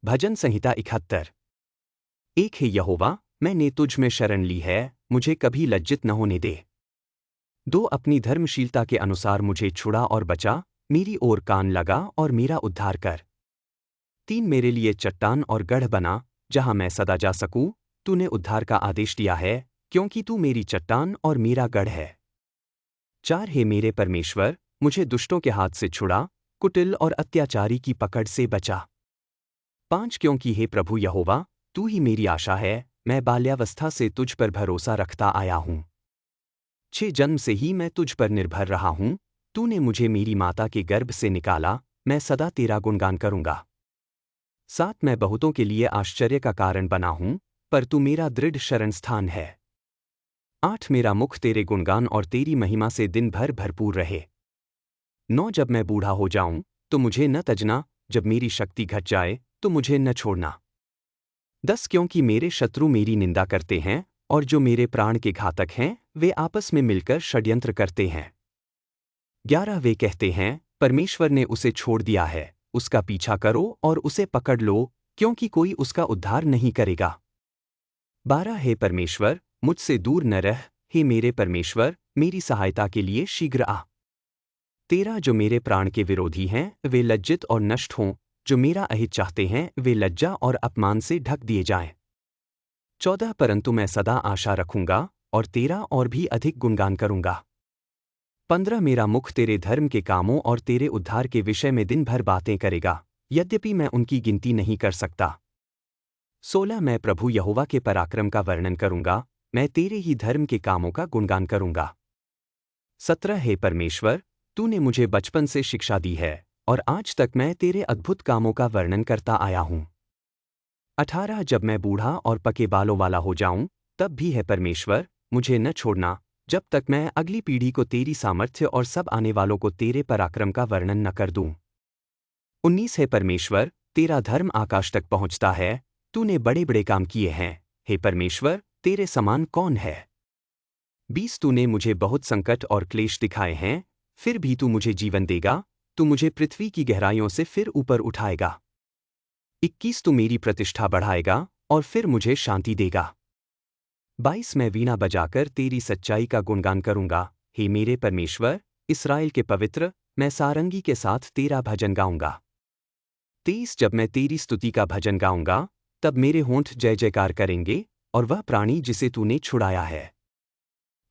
भजन संहिता 71। एक है यहोवा, मैंने तुझ में शरण ली है, मुझे कभी लज्जित न होने दे। दो, अपनी धर्मशीलता के अनुसार मुझे छुड़ा और बचा, मेरी ओर कान लगा और मेरा उद्धार कर। तीन, मेरे लिए चट्टान और गढ़ बना, जहां मैं सदा जा सकूं, तूने उद्धार का आदेश दिया है, क्योंकि तू मेरी चट्टान और मेरा गढ़ है। चार, हे मेरे परमेश्वर, मुझे दुष्टों के हाथ से छुड़ा, कुटिल और अत्याचारी की पकड़ से बचा। पांच, क्योंकि हे प्रभु यहोवा, तू ही मेरी आशा है, मैं बाल्यावस्था से तुझ पर भरोसा रखता आया हूँ। छह, जन्म से ही मैं तुझ पर निर्भर रहा हूँ, तूने मुझे मेरी माता के गर्भ से निकाला, मैं सदा तेरा गुणगान करूँगा। सात, मैं बहुतों के लिए आश्चर्य का कारण बना हूँ, पर तू मेरा दृढ़ शरणस्थान है। आठ, मेरा मुख तेरे गुणगान और तेरी महिमा से दिन भर भरपूर रहे। नौ, जब मैं बूढ़ा हो जाऊं, तो मुझे न तजना, जब मेरी शक्ति घट जाए, तो मुझे न छोड़ना। 10, क्योंकि मेरे शत्रु मेरी निंदा करते हैं, और जो मेरे प्राण के घातक हैं, वे आपस में मिलकर षड्यंत्र करते हैं। 11, वे कहते हैं, परमेश्वर ने उसे छोड़ दिया है, उसका पीछा करो और उसे पकड़ लो, क्योंकि कोई उसका उद्धार नहीं करेगा। 12, हे परमेश्वर, मुझसे दूर न रह, हे मेरे परमेश्वर, मेरी सहायता के लिए शीघ्र आ। 13, जो मेरे प्राण के विरोधी हैं, वे लज्जित और नष्ट हों, जो मेरा अहित चाहते हैं, वे लज्जा और अपमान से ढक दिए जाएं। 14, परंतु मैं सदा आशा रखूंगा, और तेरा और भी अधिक गुणगान करूंगा। 15, मेरा मुख तेरे धर्म के कामों और तेरे उद्धार के विषय में दिन भर बातें करेगा, यद्यपि मैं उनकी गिनती नहीं कर सकता। 16, मैं प्रभु यहोवा के पराक्रम का वर्णन करूंगा, मैं तेरे ही धर्म के कामों का गुणगान करूंगा। 17, हे परमेश्वर, तूने मुझे बचपन से शिक्षा दी है, और आज तक मैं तेरे अद्भुत कामों का वर्णन करता आया हूँ। 18, जब मैं बूढ़ा और पके बालों वाला हो जाऊं, तब भी है परमेश्वर, मुझे न छोड़ना, जब तक मैं अगली पीढ़ी को तेरी सामर्थ्य और सब आने वालों को तेरे पराक्रम का वर्णन न कर दूं। 19, है परमेश्वर, तेरा धर्म आकाश तक पहुंचता है, तूने बड़े बड़े काम किए हैं, हे परमेश्वर, तेरे समान कौन है। 20, तूने मुझे बहुत संकट और क्लेश दिखाए हैं, फिर भी तू मुझे जीवन देगा, तू मुझे पृथ्वी की गहराइयों से फिर ऊपर उठाएगा। 21, तू मेरी प्रतिष्ठा बढ़ाएगा, और फिर मुझे शांति देगा। 22, मैं वीणा बजाकर तेरी सच्चाई का गुणगान करूंगा, हे मेरे परमेश्वर, इस्राएल के पवित्र, मैं सारंगी के साथ तेरा भजन गाऊंगा। 23, जब मैं तेरी स्तुति का भजन गाऊंगा, तब मेरे होंठ जय जयकार करेंगे, और वह प्राणी जिसे तूने छुड़ाया है।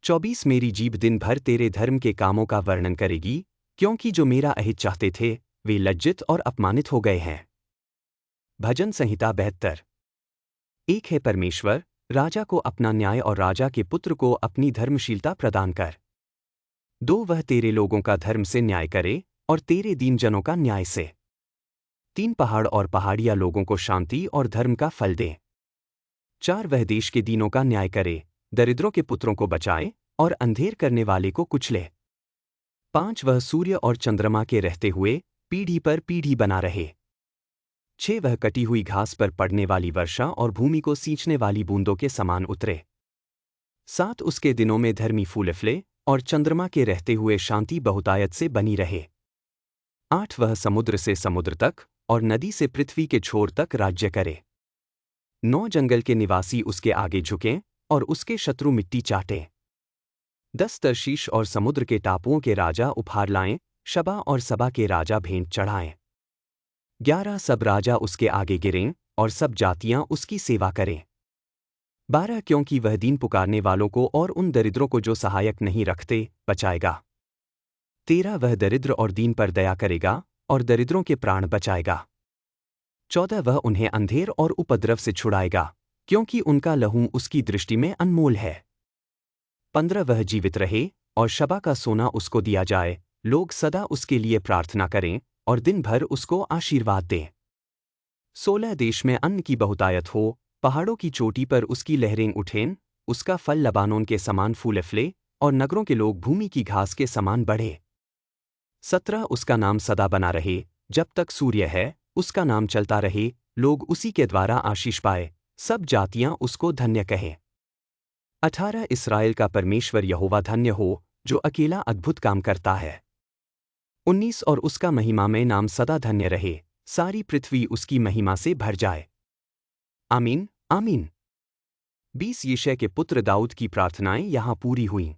24, मेरी जीभ दिन भर तेरे धर्म के कामों का वर्णन करेगी, क्योंकि जो मेरा अहित चाहते थे, वे लज्जित और अपमानित हो गए हैं। भजन संहिता 72। एक है परमेश्वर, राजा को अपना न्याय और राजा के पुत्र को अपनी धर्मशीलता प्रदान कर। 2, वह तेरे लोगों का धर्म से न्याय करे, और तेरे दीन जनों का न्याय से। 3, पहाड़ और पहाड़िया लोगों को शांति और धर्म का फल दे। 4, वह देश के दीनों का न्याय करे, दरिद्रों के पुत्रों को बचाए, और अंधेर करने वाले को कुचले। 5, वह सूर्य और चंद्रमा के रहते हुए पीढ़ी पर पीढ़ी बना रहे। 6, वह कटी हुई घास पर पड़ने वाली वर्षा और भूमि को सींचने वाली बूंदों के समान उतरे। 7, उसके दिनों में धर्मी फूल फले, और चंद्रमा के रहते हुए शांति बहुतायत से बनी रहे। 8, वह समुद्र से समुद्र तक, और नदी से पृथ्वी के छोर तक राज्य करे। 9, जंगल के निवासी उसके आगे झुकें, और उसके शत्रु मिट्टी चाटें। 10, तर्शीश और समुद्र के टापुओं के राजा उपहार लाएं, शबा और सबा के राजा भेंट चढ़ाएं। 11, सब राजा उसके आगे गिरें, और सब जातियां उसकी सेवा करें। 12, क्योंकि वह दीन पुकारने वालों को और उन दरिद्रों को जो सहायक नहीं रखते, बचाएगा। 13, वह दरिद्र और दीन पर दया करेगा, और दरिद्रों के प्राण बचाएगा। 14, वह उन्हें अंधेर और उपद्रव से छुड़ाएगा, क्योंकि उनका लहू उसकी दृष्टि में अनमोल है। 15, वह जीवित रहे, और शबा का सोना उसको दिया जाए, लोग सदा उसके लिए प्रार्थना करें, और दिन भर उसको आशीर्वाद दें। 16, देश में अन्न की बहुतायत हो, पहाड़ों की चोटी पर उसकी लहरें उठें, उसका फल लबानोन के समान फूले फले, और नगरों के लोग भूमि की घास के समान बढ़े। 17, उसका नाम सदा बना रहे, जब तक सूर्य है, उसका नाम चलता रहे, लोग उसी के द्वारा आशीष पाए, सब जातियां उसको धन्य कहें। 18, इस्राएल का परमेश्वर यहोवा धन्य हो, जो अकेला अद्भुत काम करता है। 19, और उसका महिमामय नाम सदा धन्य रहे, सारी पृथ्वी उसकी महिमा से भर जाए। आमीन, आमीन। 20 यिशै के पुत्र दाऊद की प्रार्थनाएं यहाँ पूरी हुईं।